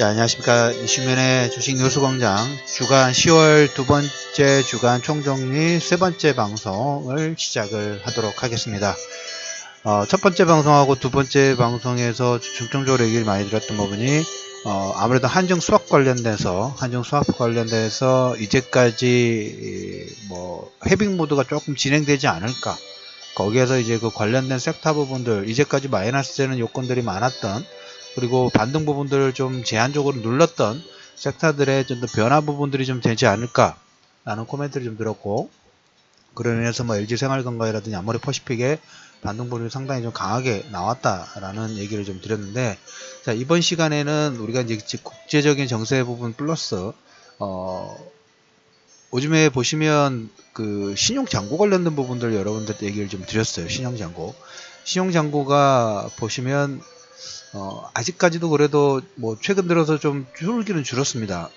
자, 안녕하십니까. 이슈면의 주식 뉴스광장 주간 10월 두 번째 주간 총정리 세 번째 방송을 시작을 하도록 하겠습니다. 첫 번째 방송하고 두 번째 방송에서 중점적으로 얘기를 많이 드렸던 부분이 아무래도 한중 수합 관련돼서 이제까지 해빙 모드가 조금 진행되지 않을까. 거기에서 이제 그 관련된 섹터 부분들, 이제까지 마이너스 되는 요건들이 많았던, 그리고 반등 부분들을 좀 제한적으로 눌렀던 섹터들의 좀 더 변화 부분들이 좀 되지 않을까 라는 코멘트를 좀 들었고, 그로 인해서 LG생활건강이라든지 아모레퍼시픽의 반등 부분이 상당히 좀 강하게 나왔다라는 얘기를 좀 드렸는데, 자, 이번 시간에는 우리가 이제 국제적인 정세 부분 플러스 요즘에 보시면 그 신용잔고 관련된 부분들 여러분들한테 얘기를 좀 드렸어요. 신용잔고가 보시면 아직까지도 그래도 최근 들어서 좀 줄기는 줄었습니다.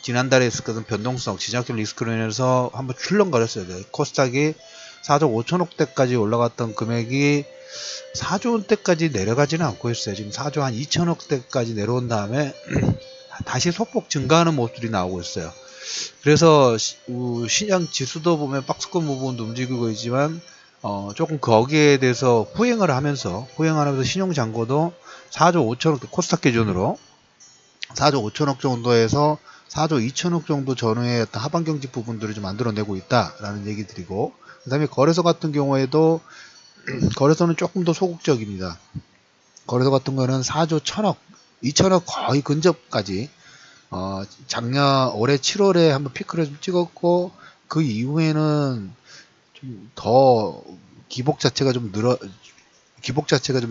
지난달에 있었던 변동성, 지정학적 리스크로 인해서 한번 출렁거렸어요. 코스닥이 4조 5천억 대까지 올라갔던 금액이 4조 원대까지 내려가지는 않고 있어요. 지금 4조 한 2천억 대까지 내려온 다음에 다시 소폭 증가하는 모습들이 나오고 있어요. 그래서 시장 지수도 보면 박스권 부분도 움직이고 있지만 조금 거기에 대해서 후행을 하면서 신용잔고도 4조 5천억 코스닥 기준으로 4조 5천억 정도에서 4조 2천억 정도 전후의 어떤 하반경직 부분들을 좀 만들어내고 있다라는 얘기 드리고, 그 다음에 거래소 같은 경우에도 거래소는 조금 더 소극적입니다. 거래소 같은 거는 4조 1천억, 2천억 거의 근접까지 올해 7월에 한번 피크를 좀 찍었고, 그 이후에는 좀 더 기복 자체가 좀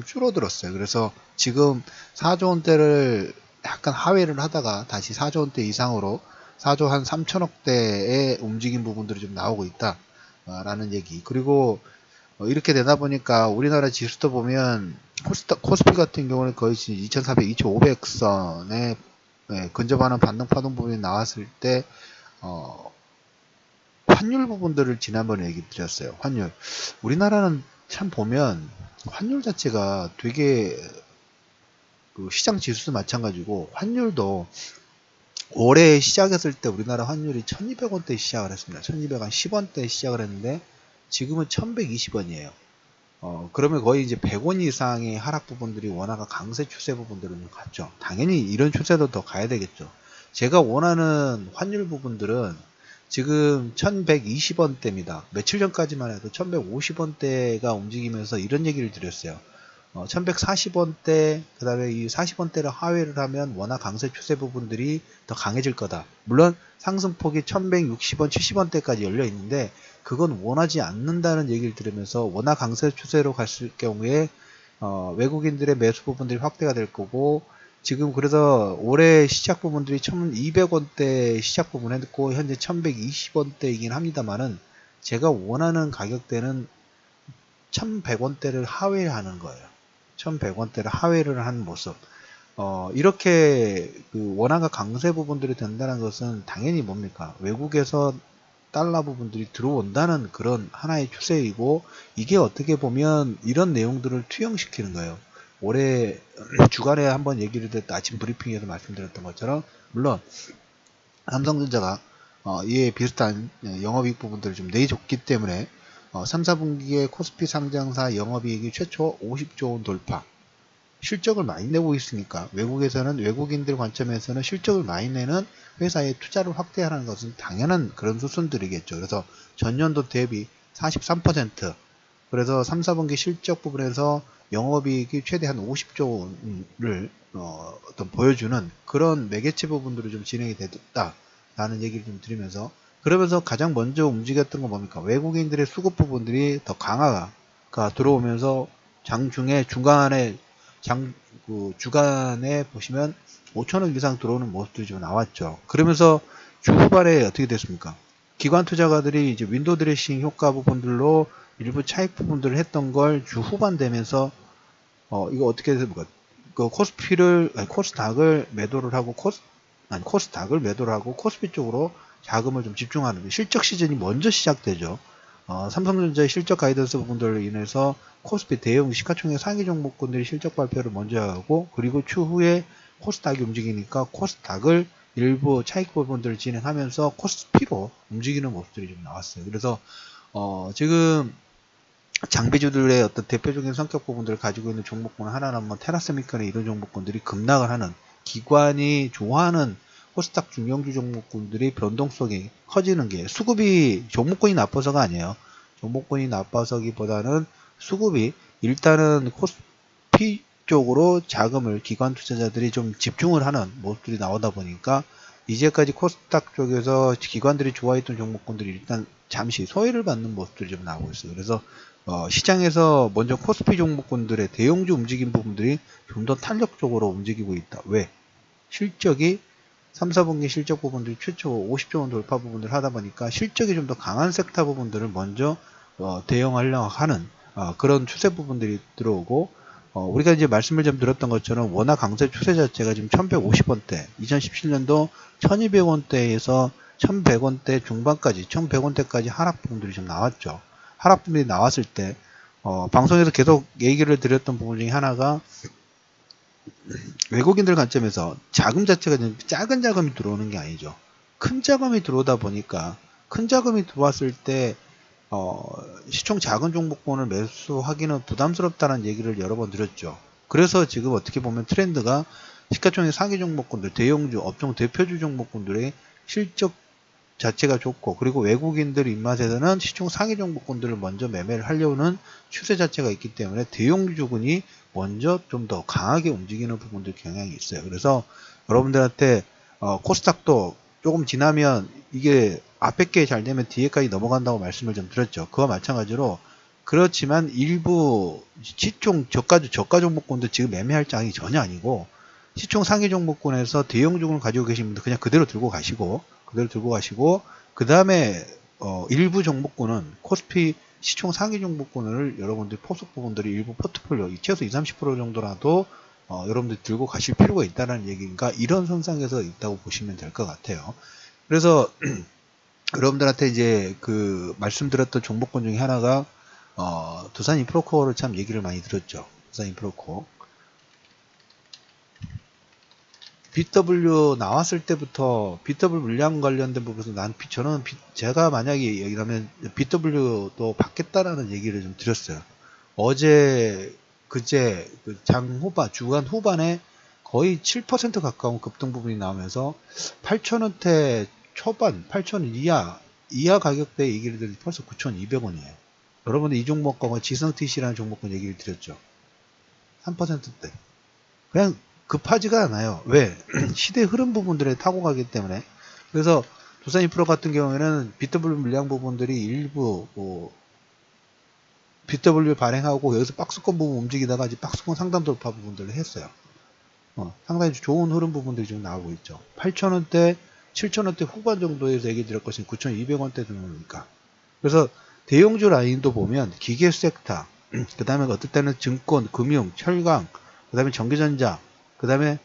줄어들었어요. 그래서 지금 4조 원대를 약간 하회를 하다가 다시 4조 원대 이상으로 4조 한 3천억 대의 움직임 부분들이 좀 나오고 있다 라는 얘기. 그리고 이렇게 되다 보니까 우리나라 지수도 보면 코스피 같은 경우는 거의 2400, 2500선에 근접하는 반등 파동 부분이 나왔을 때 환율 부분들을 지난번에 얘기 드렸어요. 환율. 우리나라는 참 보면 환율 자체가 되게 그 시장 지수도 마찬가지고, 환율도 올해 시작했을 때 우리나라 환율이 1200원대 시작을 했습니다. 1210원대 시작을 했는데 지금은 1120원이에요. 그러면 거의 이제 100원 이상의 하락 부분들이 원화가 강세 추세 부분들은 갔죠. 당연히 이런 추세도 더 가야 되겠죠. 제가 원하는 환율 부분들은 지금 1120원대입니다. 며칠 전까지만 해도 1150원대가 움직이면서 이런 얘기를 드렸어요. 1140원대, 그 다음에 이 40원대를 하회를 하면 원화 강세 추세 부분들이 더 강해질 거다. 물론 상승폭이 1160원, 70원대까지 열려 있는데 그건 원하지 않는다는 얘기를 들으면서 원화 강세 추세로 갔을 경우에 외국인들의 매수 부분들이 확대가 될 거고, 지금 그래서 올해 시작 부분들이 1200원대 시작 부분 했고 현재 1120원대이긴 합니다만은, 제가 원하는 가격대는 1100원대를 하회하는 거예요. 1100원대를 하회를 한 모습. 이렇게 그 원화가 강세 부분들이 된다는 것은 당연히 뭡니까? 외국에서 달러 부분들이 들어온다는 그런 하나의 추세이고, 이게 어떻게 보면 이런 내용들을 투영시키는 거예요. 올해 주간에 한번 얘기를 드렸다, 아침 브리핑에서 말씀드렸던 것처럼, 물론 삼성전자가 이에 비슷한 영업이익 부분들을 좀 내줬기 때문에 3, 4분기에 코스피 상장사 영업이익이 최초 50조 원 돌파, 실적을 많이 내고 있으니까 외국인들 관점에서는 실적을 많이 내는 회사에 투자를 확대하는 것은 당연한 그런 수순들이겠죠. 그래서 전년도 대비 43%, 그래서 3, 4분기 실적 부분에서 영업이익이 최대한 50조 원을 어떤 보여주는 그런 매개체 부분들이 좀 진행이 됐다라는 얘기를 좀 드리면서, 그러면서 가장 먼저 움직였던 건 뭡니까? 외국인들의 수급 부분들이 더 강화가 들어오면서 주간에 보시면 5천억 이상 들어오는 모습들이 좀 나왔죠. 그러면서 주 후반에 어떻게 됐습니까? 기관 투자가들이 이제 윈도우 드레싱 효과 부분들로 일부 차익 부분들을 했던 걸 주 후반 되면서 이거 어떻게 됩니까? 그 코스닥을 매도를 하고 코스피 쪽으로 자금을 좀 집중하는 실적 시즌이 먼저 시작되죠. 삼성전자의 실적 가이던스 부분들로 인해서 코스피 대형 시가총액 상위 종목군들이 실적 발표를 먼저 하고, 그리고 추후에 코스닥이 움직이니까 코스닥을 일부 차익 부분들을 진행하면서 코스피로 움직이는 모습들이 좀 나왔어요. 그래서 지금 장비주들의 어떤 대표적인 성격 부분들을 가지고 있는 종목군 하나는 뭐 테라스미컬의 이런 종목군들이 급락을 하는, 기관이 좋아하는 코스닥 중형주 종목군들이 변동성이 커지는 게, 수급이 종목군이 나빠서가 아니에요. 종목군이 나빠서기보다는 수급이 일단은 코스피 쪽으로 자금을 기관 투자자들이 좀 집중을 하는 모습들이 나오다 보니까 이제까지 코스닥 쪽에서 기관들이 좋아했던 종목군들이 일단 잠시 소외를 받는 모습들이 좀 나오고 있어요. 그래서 시장에서 먼저 코스피 종목군들의 대형주 움직임 부분들이 좀 더 탄력적으로 움직이고 있다. 왜? 실적이 3, 4분기 실적 부분들이 최초 50조 원 돌파 부분들을 하다 보니까 실적이 좀 더 강한 섹터 부분들을 먼저 대응하려고 하는 그런 추세 부분들이 들어오고, 우리가 이제 말씀을 좀 드렸던 것처럼 워낙 강세 추세 자체가 지금 1150원대, 2017년도 1200원대에서 1100원대 중반까지, 1100원대까지 하락 부분들이 좀 나왔죠. 하락 부분이 나왔을 때 방송에서 계속 얘기를 드렸던 부분 중에 하나가, 외국인들 관점에서 자금 자체가 좀 작은 자금이 들어오는 게 아니죠. 큰 자금이 들어오다 보니까, 큰 자금이 들어왔을 때 시총 작은 종목군을 매수하기는 부담스럽다는 얘기를 여러 번 드렸죠. 그래서 지금 어떻게 보면 트렌드가 시가총액 상위 종목군들, 대형주, 업종 대표주 종목군들의 실적 자체가 좋고, 그리고 외국인들 입맛에서는 시총 상위 종목군들을 먼저 매매를 하려는 추세 자체가 있기 때문에 대형주군이 먼저 좀 더 강하게 움직이는 부분들 경향이 있어요. 그래서 여러분들한테 코스닥도 조금 지나면 이게 앞에 게 잘 되면 뒤에까지 넘어간다고 말씀을 좀 드렸죠. 그와 마찬가지로, 그렇지만 일부 시총 저가 종목군도 지금 매매할 장이 전혀 아니고, 시총 상위 종목군에서 대형주군을 가지고 계신 분들 그냥 그대로 들고 가시고, 그 다음에 일부 종목군은 코스피 시총 상위 종목군을 여러분들 포석 부분들이 일부 포트폴리오 최소 20-30% 정도라도 여러분들 들고 가실 필요가 있다는 얘기인가, 이런 선상에서 있다고 보시면 될 것 같아요. 그래서 여러분들한테 이제 그 말씀드렸던 종목군 중에 하나가 두산 인프로코어를 참 얘기를 많이 들었죠. 두산 인프로코어. BW 나왔을 때부터 BW 물량 관련된 부분에서 제가 만약에 얘기를 하면 BW도 받겠다라는 얘기를 좀 드렸어요. 어제 그제 주간 후반에 거의 7% 가까운 급등 부분이 나오면서 8,000원대 초반, 8,000원 이하 가격대 얘기를 드리면 벌써 9,200원이에요. 여러분들 이 종목과 지성TC라는 종목과 얘기를 드렸죠. 3%대. 그냥 급하지가 않아요. 왜? 시대 흐름 부분들에 타고 가기 때문에. 그래서 두산인프로 같은 경우에는 BW 물량 부분들이 일부 BW 발행하고 여기서 박스권 부분 움직이다가 이제 박스권 상단 돌파 부분들을 했어요. 상당히 좋은 흐름 부분들이 지금 나오고 있죠. 8,000원대, 7,000원대 후반 정도에서 얘기 드릴 것은 9,200원대 정도니까. 그래서 대형주 라인도 보면 기계 섹터, 그 다음에 어떨 때는 증권, 금융, 철강, 그 다음에 전기전자, 그 다음에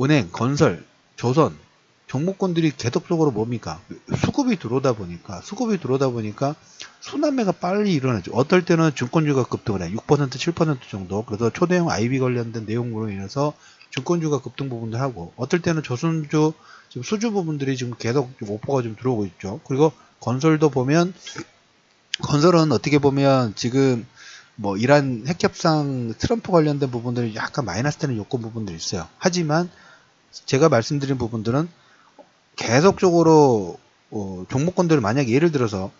은행, 건설, 조선, 종목군들이 계속적으로 뭡니까? 수급이 들어오다 보니까 순환매가 빨리 일어나죠. 어떨 때는 증권주가 급등을 해요. 6%, 7% 정도. 그래서 초대형 IB 관련된 내용으로 인해서 증권주가 급등 부분들 하고, 어떨 때는 조선주, 지금 수주 부분들이 지금 계속 오퍼가 좀 들어오고 있죠. 그리고 건설도 보면, 건설은 어떻게 보면 지금 뭐 이란 핵협상 트럼프 관련된 부분들이 약간 마이너스 되는 요건 부분들이 있어요. 하지만 제가 말씀드린 부분들은 계속적으로 종목군들을 만약에 예를 들어서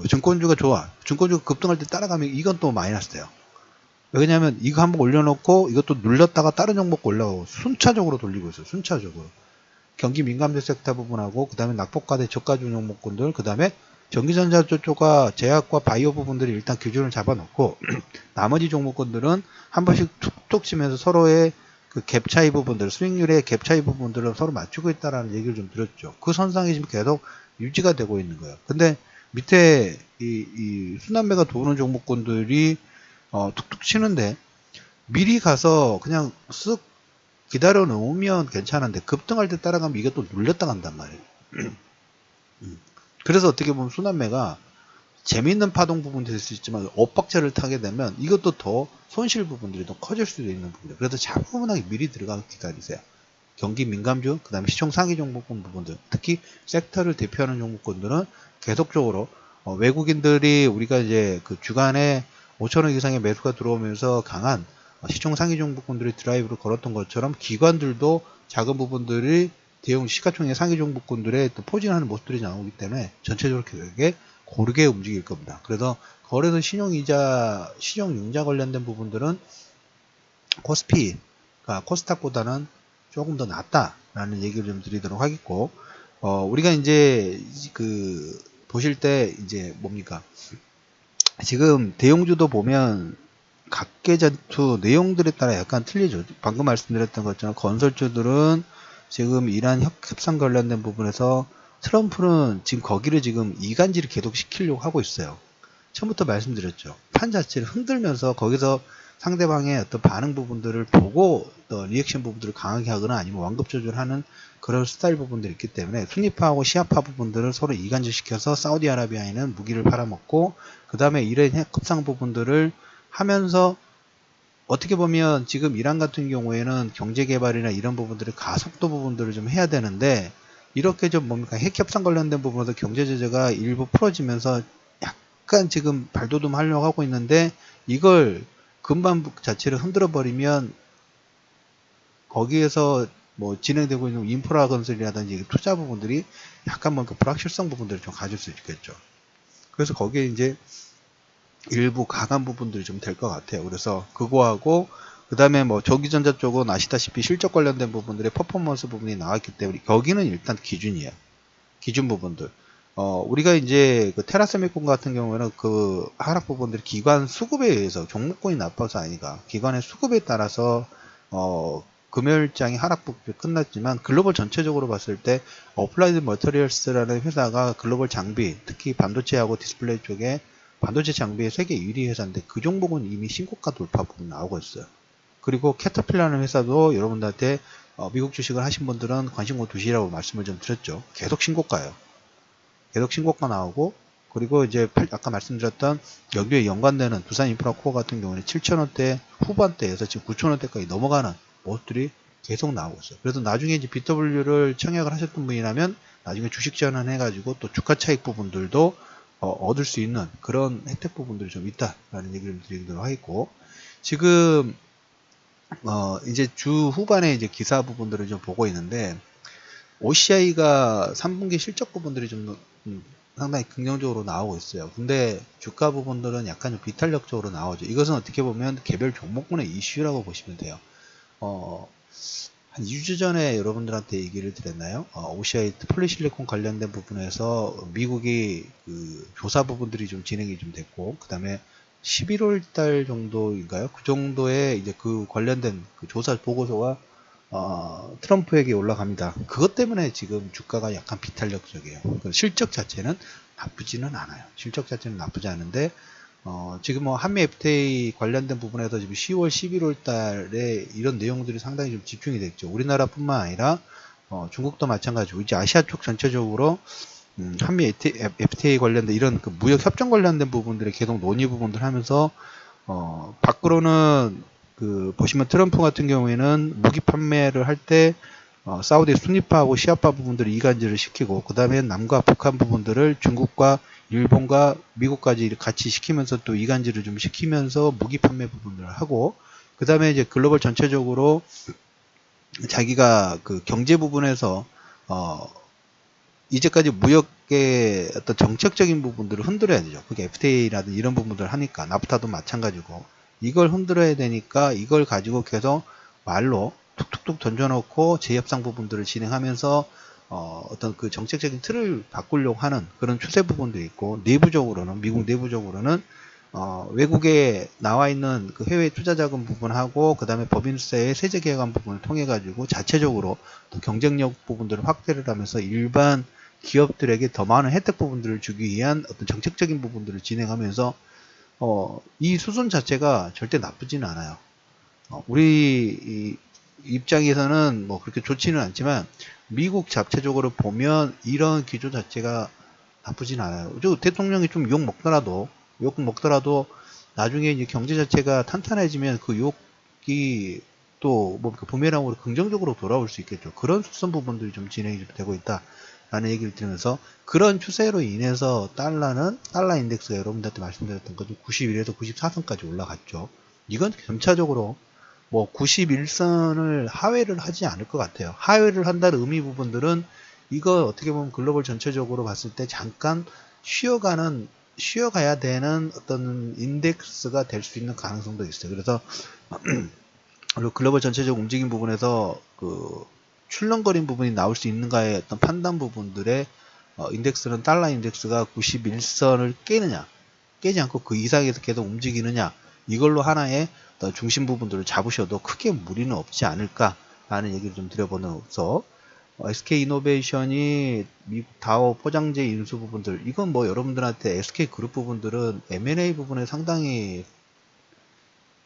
증권주가 좋아, 증권주가 급등할 때 따라가면 이건 또 마이너스 돼요. 왜냐하면 이거 한번 올려놓고 이것도 눌렸다가 다른 종목 올라오고 순차적으로 돌리고 있어요. 순차적으로. 경기 민감대 섹터 부분하고, 그 다음에 낙폭과대 저가주 종목군들, 그 다음에 전기전자 쪽과 제약과 바이오 부분들이 일단 기준을 잡아놓고 나머지 종목군들은 한 번씩 툭툭 치면서 서로의 그 갭 차이 부분들, 수익률의 갭 차이 부분들을 서로 맞추고 있다라는 얘기를 좀 드렸죠. 그 선상이 지금 계속 유지가 되고 있는 거예요. 근데 밑에 이 순환매가 도는 종목군들이 툭툭 치는데 미리 가서 그냥 쓱 기다려 놓으면 괜찮은데 급등할 때 따라가면 이게 또 눌렸다 간단 말이에요. 그래서 어떻게 보면 순환매가 재미있는 파동 부분도 될 수 있지만 엇박자를 타게 되면 이것도 더 손실 부분들이 더 커질 수도 있는 부분이에요. 그래서 차분하게 미리 들어가서 기다리세요. 경기 민감주, 그 다음에 시총 상위 종목군 부분들, 특히 섹터를 대표하는 종목군들은 계속적으로 외국인들이 우리가 이제 그 주간에 5천억 이상의 매수가 들어오면서 강한 시총 상위 종목군들이 드라이브를 걸었던 것처럼 기관들도 작은 부분들이 대형 시가총액 상위 종목군들의 또 포진하는 모습들이 나오기 때문에 전체적으로 되게 고르게 움직일 겁니다. 그래서 거래소 신용이자 신용융자 관련된 부분들은 코스피가 코스닥보다는 조금 더 낫다라는 얘기를 좀 드리도록 하겠고, 우리가 이제 그 보실 때 이제 뭡니까? 지금 대형주도 보면 각계전투 내용들에 따라 약간 틀리죠. 방금 말씀드렸던 것처럼 건설주들은 지금 이란 협상 관련된 부분에서 트럼프는 지금 거기를 지금 이간질을 계속 시키려고 하고 있어요. 처음부터 말씀드렸죠. 판 자체를 흔들면서 거기서 상대방의 어떤 반응 부분들을 보고 리액션 부분들을 강하게 하거나 아니면 완급 조절하는 그런 스타일 부분들이 있기 때문에 순위파하고 시아파 부분들을 서로 이간질 시켜서 사우디아라비아에는 무기를 팔아먹고 그 다음에 이런 협상 부분들을 하면서 어떻게 보면 지금 이란 같은 경우에는 경제개발이나 이런 부분들을 가속도 부분들을 좀 해야 되는데 이렇게 좀 뭡니까 핵협상 관련된 부분에서 경제제재가 일부 풀어지면서 약간 지금 발돋움 하려고 하고 있는데 이걸 근반 자체를 흔들어 버리면 거기에서 뭐 진행되고 있는 인프라 건설이라든지 투자 부분들이 약간 뭔가 불확실성 부분들을 좀 가질 수 있겠죠. 그래서 거기에 이제 일부 가감 부분들이 좀 될 것 같아요. 그래서 그거하고 그 다음에 뭐 전기전자 쪽은 아시다시피 실적 관련된 부분들의 퍼포먼스 부분이 나왔기 때문에 여기는 일단 기준이에요. 기준 부분들. 우리가 이제 그 테라세미콘 같은 경우에는 그 하락 부분들이 기관 수급에 의해서 종목군이 나빠서 아니가 기관의 수급에 따라서 금요일장이 하락 부분이 끝났지만 글로벌 전체적으로 봤을 때 어플라이드 머터리얼스라는 회사가 글로벌 장비 특히 반도체하고 디스플레이 쪽에 반도체 장비의 세계 1위 회사인데 그 종목은 이미 신고가 돌파 부분 나오고 있어요. 그리고 캐터필라라는 회사도 여러분들한테 미국 주식을 하신 분들은 관심고 두시라고 말씀을 좀 드렸죠. 계속 신고가예요. 계속 신고가 나오고 그리고 이제 아까 말씀드렸던 여기에 연관되는 두산 인프라 코어 같은 경우는 7,000원대 후반대에서 지금 9,000원대까지 넘어가는 모습들이 계속 나오고 있어요. 그래서 나중에 이제 BW를 청약을 하셨던 분이라면 나중에 주식 전환 해가지고 또 주가 차익 부분들도 얻을 수 있는 그런 혜택 부분들이 좀 있다라는 얘기를 드리도록 하겠고 지금 이제 주 후반에 이제 기사 부분들을 좀 보고 있는데 OCI가 3분기 실적 부분들이 좀 상당히 긍정적으로 나오고 있어요. 근데 주가 부분들은 약간 좀 비탄력적으로 나오죠. 이것은 어떻게 보면 개별 종목군의 이슈라고 보시면 돼요. 한 2주 전에 여러분들한테 얘기를 드렸나요? OCI 폴리실리콘 관련된 부분에서 미국이 그 조사 부분들이 좀 진행이 좀 됐고, 그 다음에 11월 달 정도인가요? 그 정도에 이제 그 관련된 그 조사 보고서가 트럼프에게 올라갑니다. 그것 때문에 지금 주가가 약간 비탄력적이에요. 실적 자체는 나쁘지는 않아요. 실적 자체는 나쁘지 않은데, 지금 뭐 한미 FTA 관련된 부분에서 지금 10월, 11월 달에 이런 내용들이 상당히 좀 집중이 됐죠. 우리나라뿐만 아니라, 중국도 마찬가지고, 이제 아시아 쪽 전체적으로, 한미 FTA 관련된 이런 그 무역 협정 관련된 부분들의 계속 논의 부분들 하면서, 밖으로는 그 보시면 트럼프 같은 경우에는 무기 판매를 할 때 사우디 순위파하고 시아파 부분들을 이간질을 시키고 그 다음에 남과 북한 부분들을 중국과 일본과 미국까지 같이 시키면서 또 이간질을 좀 시키면서 무기 판매 부분들을 하고 그 다음에 이제 글로벌 전체적으로 자기가 그 경제 부분에서 이제까지 무역의 어떤 정책적인 부분들을 흔들어야 되죠. 그게 FTA라든 이런 부분들을 하니까 나프타도 마찬가지고 이걸 흔들어야 되니까 이걸 가지고 계속 말로 툭툭툭 던져놓고 재협상 부분들을 진행하면서 어떤 그 정책적인 틀을 바꾸려고 하는 그런 추세 부분도 있고 내부적으로는 미국 내부적으로는 외국에 나와 있는 그 해외 투자 자금 부분하고 그 다음에 법인세의 세제 개혁안 부분을 통해 가지고 자체적으로 또 경쟁력 부분들을 확대를 하면서 일반 기업들에게 더 많은 혜택 부분들을 주기 위한 어떤 정책적인 부분들을 진행하면서 이 수순 자체가 절대 나쁘지는 않아요. 우리 입장에서는 뭐 그렇게 좋지는 않지만 미국 자체적으로 보면 이런 기조 자체가 나쁘진 않아요. 대통령이 좀 욕 먹더라도 나중에 이제 경제 자체가 탄탄해지면 그 욕이 또 뭐 부메랑으로 긍정적으로 돌아올 수 있겠죠. 그런 수선 부분들이 좀 진행이 되고 있다라는 얘기를 들으면서, 그런 추세로 인해서 달러 인덱스가 여러분들한테 말씀드렸던 거죠. 91에서 94선까지 올라갔죠. 이건 점차적으로 뭐 91선을 하회를 하지 않을 것 같아요. 하회를 한다는 의미 부분들은 이거 어떻게 보면 글로벌 전체적으로 봤을 때 잠깐 쉬어가야 되는 어떤 인덱스가 될 수 있는 가능성도 있어요. 그래서 글로벌 전체적 움직임 부분에서 그 출렁거린 부분이 나올 수 있는가의 어떤 판단 부분들의 인덱스는 달러 인덱스가 91선을 깨지 않고 그 이상에서 계속 움직이느냐, 이걸로 하나의 중심 부분들을 잡으셔도 크게 무리는 없지 않을까라는 얘기를 좀 드려보면서, SK이노베이션이 미국 다오 포장재 인수 부분들, 이건 뭐 여러분들한테 SK그룹 부분들은 M&A 부분에 상당히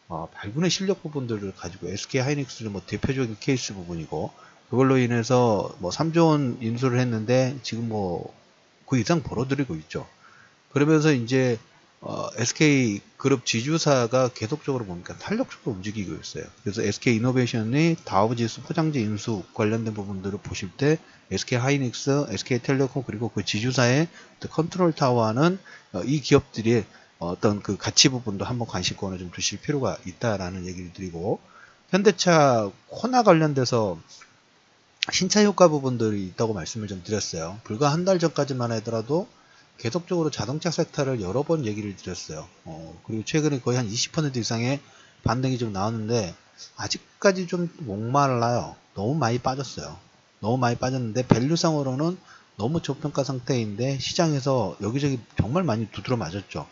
발군의 실력 부분들을 가지고 SK하이닉스는 뭐 대표적인 케이스 부분이고, 그걸로 인해서 뭐 3조 원 인수를 했는데 지금 뭐 그 이상 벌어들이고 있죠. 그러면서 이제 SK그룹 지주사가 계속적으로 뭡니까 탄력적으로 움직이고 있어요. 그래서 SK이노베이션이 다우지수 포장재 인수 관련된 부분들을 보실 때 SK하이닉스, SK텔레콤 그리고 그 지주사의 컨트롤 타워하는 이 기업들이 어떤 그 가치 부분도 한번 관심권을 좀 두실 필요가 있다라는 얘기를 드리고, 현대차 코나 관련돼서 신차 효과 부분들이 있다고 말씀을 좀 드렸어요. 불과 한 달 전까지만 하더라도 계속적으로 자동차 섹터를 여러 번 얘기를 드렸어요. 그리고 최근에 거의 한 20% 이상의 반등이 좀 나왔는데 아직까지 좀 목말라요. 너무 많이 빠졌어요. 너무 많이 빠졌는데 밸류상으로는 너무 저평가 상태인데 시장에서 여기저기 정말 많이 두드려 맞았죠.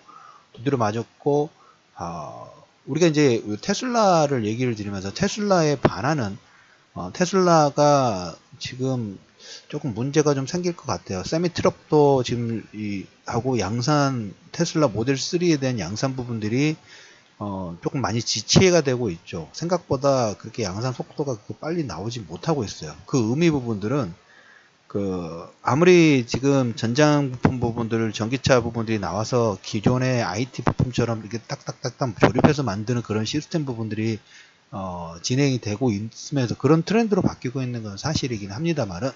두드려 맞았고, 우리가 이제 테슬라를 얘기를 드리면서 테슬라에 반하는 테슬라가 지금 조금 문제가 좀 생길 것 같아요. 세미 트럭도 지금 하고 양산 테슬라 모델 3에 대한 양산 부분들이 조금 많이 지체가 되고 있죠. 생각보다 그렇게 양산 속도가 그렇게 빨리 나오지 못하고 있어요. 그 의미 부분들은 아무리 지금 전장 부품 부분들, 전기차 부분들이 나와서 기존의 IT 부품처럼 이렇게 딱딱딱딱 조립해서 만드는 그런 시스템 부분들이 진행이 되고 있으면서 그런 트렌드로 바뀌고 있는 건 사실이긴 합니다만은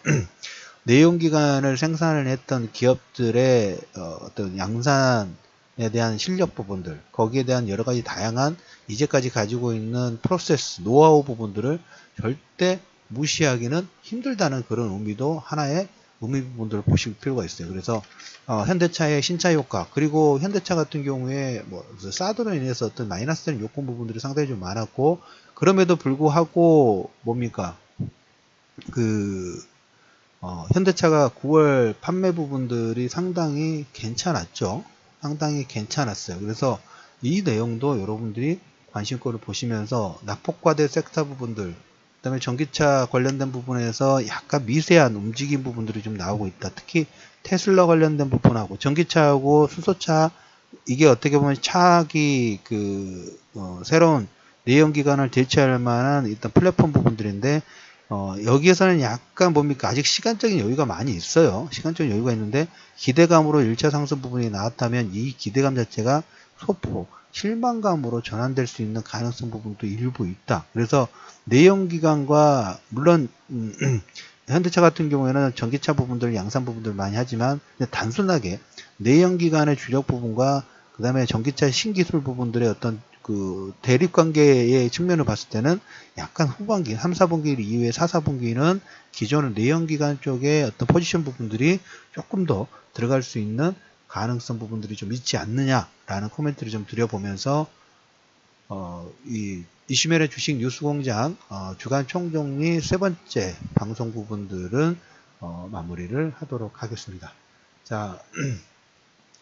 내연기관을 생산을 했던 기업들의 어떤 양산에 대한 실력 부분들, 거기에 대한 여러 가지 다양한 이제까지 가지고 있는 프로세스, 노하우 부분들을 절대 무시하기는 힘들다는 그런 의미도 하나의 의미 부분들을 보실 필요가 있어요. 그래서 현대차의 신차 효과, 그리고 현대차 같은 경우에 뭐 사드로 인해서 어떤 마이너스 되는 요건 부분들이 상당히 좀 많았고, 그럼에도 불구하고 뭡니까 현대차가 9월 판매 부분들이 상당히 괜찮았죠. 상당히 괜찮았어요. 그래서 이 내용도 여러분들이 관심권을 보시면서 낙폭과대 섹터 부분들, 그 다음에 전기차 관련된 부분에서 약간 미세한 움직임 부분들이 좀 나오고 있다. 특히 테슬라 관련된 부분하고 전기차하고 수소차, 이게 어떻게 보면 차기 새로운 내연기관을 대체할 만한 일단 플랫폼 부분들인데, 여기에서는 약간 뭡니까 아직 시간적인 여유가 많이 있어요. 시간적인 여유가 있는데 기대감으로 1차 상승 부분이 나왔다면 이 기대감 자체가 소폭 실망감으로 전환될 수 있는 가능성 부분도 일부 있다. 그래서 내연기관과 물론 현대차 같은 경우에는 전기차 부분들, 양산 부분들 많이 하지만 단순하게 내연기관의 주력 부분과 그 다음에 전기차 신기술 부분들의 어떤 대립 관계의 측면을 봤을 때는 약간 후반기 3, 4분기 이후에 4, 4분기는 기존의 내연기관 쪽의 어떤 포지션 부분들이 조금 더 들어갈 수 있는 가능성 부분들이 좀 있지 않느냐라는 코멘트를 좀 드려보면서 이 이슈맨의 주식 뉴스공장 주간 총정리 세 번째 방송 부분들은 마무리를 하도록 하겠습니다. 자,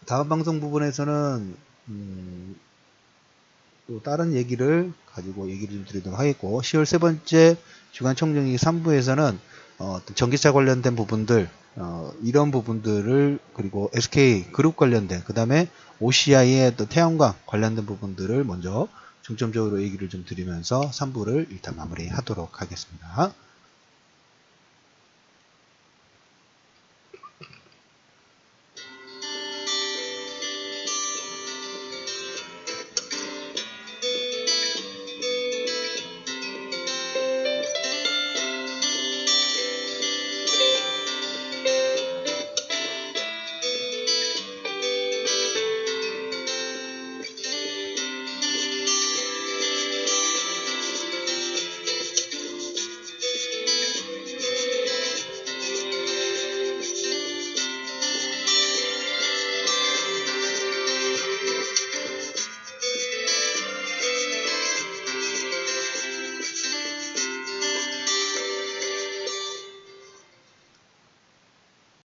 다음 방송 부분에서는 또 다른 얘기를 가지고 얘기를 좀 드리도록 하겠고, 10월 세 번째 주간 총정리 3부에서는 전기차 관련된 부분들, 이런 부분들을, 그리고 SK 그룹 관련된, 그 다음에 OCI의 또 태양광 관련된 부분들을 먼저 중점적으로 얘기를 좀 드리면서 3부를 일단 마무리하도록 하겠습니다.